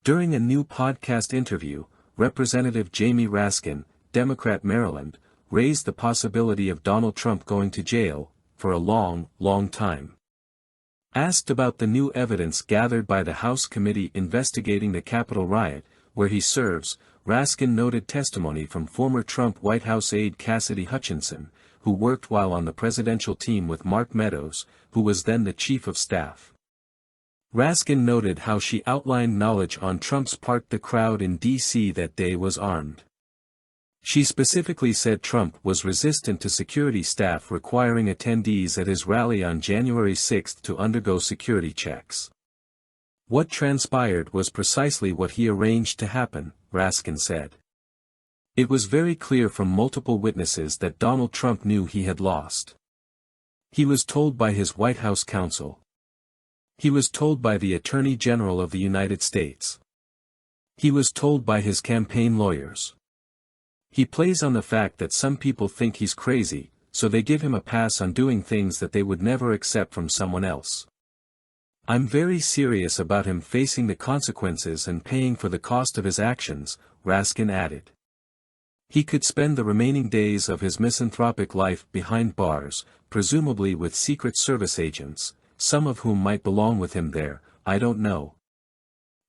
During a new podcast interview, Representative Jaime Raskin, Democrat Maryland, raised the possibility of Donald Trump going to jail for a long time. Asked about the new evidence gathered by the House committee investigating the Capitol riot, where he serves, Raskin noted testimony from former Trump White House aide Cassidy Hutchinson, who worked while on the presidential team with Mark Meadows, who was then the chief of staff. Raskin noted how she outlined knowledge on Trump's part. The crowd in D.C. that day was armed. She specifically said Trump was resistant to security staff requiring attendees at his rally on January 6 to undergo security checks. What transpired was precisely what he arranged to happen, Raskin said. It was very clear from multiple witnesses that Donald Trump knew he had lost. He was told by his White House counsel. He was told by the Attorney General of the United States. He was told by his campaign lawyers. He plays on the fact that some people think he's crazy, so they give him a pass on doing things that they would never accept from someone else. I'm very serious about him facing the consequences and paying for the cost of his actions, Raskin added. He could spend the remaining days of his misanthropic life behind bars, presumably with Secret Service agents, some of whom might belong with him there, I don't know.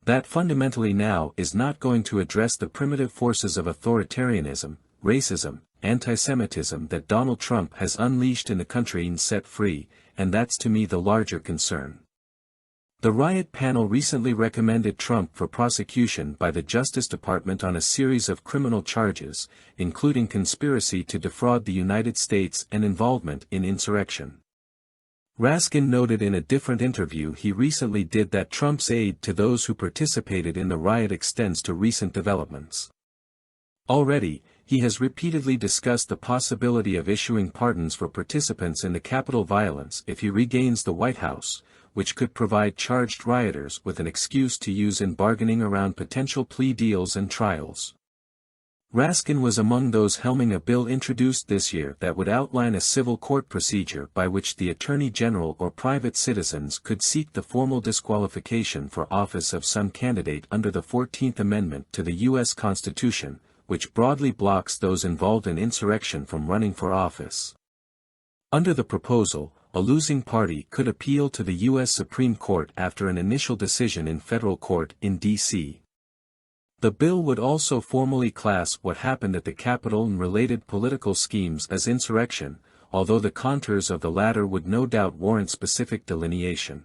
That fundamentally now is not going to address the primitive forces of authoritarianism, racism, anti-Semitism that Donald Trump has unleashed in the country and set free, and that's to me the larger concern. The riot panel recently recommended Trump for prosecution by the Justice Department on a series of criminal charges, including conspiracy to defraud the United States and involvement in insurrection. Raskin noted in a different interview he recently did that Trump's aid to those who participated in the riot extends to recent developments. Already, he has repeatedly discussed the possibility of issuing pardons for participants in the Capitol violence if he regains the White House, which could provide charged rioters with an excuse to use in bargaining around potential plea deals and trials. Raskin was among those helming a bill introduced this year that would outline a civil court procedure by which the Attorney General or private citizens could seek the formal disqualification for office of some candidate under the 14th Amendment to the U.S. Constitution, which broadly blocks those involved in insurrection from running for office. Under the proposal, a losing party could appeal to the U.S. Supreme Court after an initial decision in federal court in D.C. The bill would also formally class what happened at the Capitol and related political schemes as insurrection, although the contours of the latter would no doubt warrant specific delineation.